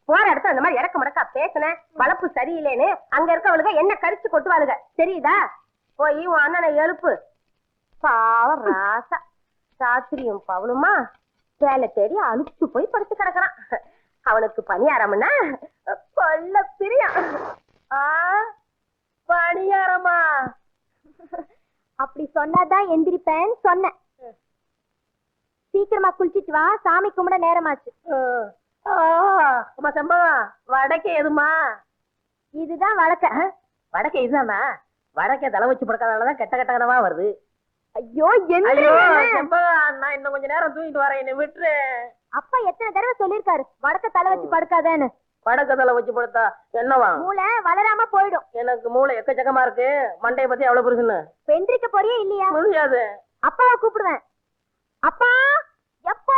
போற இடத்துல அந்த மாதிரி இறக்க முடக்கா பேசுன வளப்பு சரியில்லைன்னு அங்க இருக்கவளுக என்ன கரிச்சு கொட்டுவாளுங்க தெரியுதா? போய் உன் அண்ணனை எழுப்பு. பாவம் ராசா சாத்திரியும் பவனுமா வேலை தேடி அழுத்து போய் படுத்து கிடக்குறான். அவனுக்கு பணியாரம்னா கொல்ல பிரியா. பணியாரமா? அப்படி சொன்னாதான் எந்திரிப்பேன்னு சொன்னேன். சீக்கிரமா குளிச்சிட்டு வா, சாமி கும்பிட நேரமாச்சு. சம்பவம் வடக்கே எதுமா? இதுதான் வழக்க. வடக்கே இதுதானா? வடக்கே தலை வச்சு படுக்காதனாலதான் கெட்ட கெட்ட கனவா வருது. ஐயோ நான் இன்னும் கொஞ்ச நேரம் தூங்கிட்டு வரேன், என்ன விட்டுரு. அப்பா எத்தனை தடவை சொல்லிருக்காரு வடக்க தலை வச்சு படுக்காதேன்னு. வடக்க தலை வச்சு படுத்தா என்னவா? மூளை வளராம போயிடும். எனக்கு மூளை எக்கச்சக்கமா இருக்கு. மண்டைய பத்தி எவ்வளவு பெருசுன்னு பெந்திரிக்க போறியே இல்லையா? முடியாது. அப்பாவை கூப்பிடுவேன். அப்பா எப்போ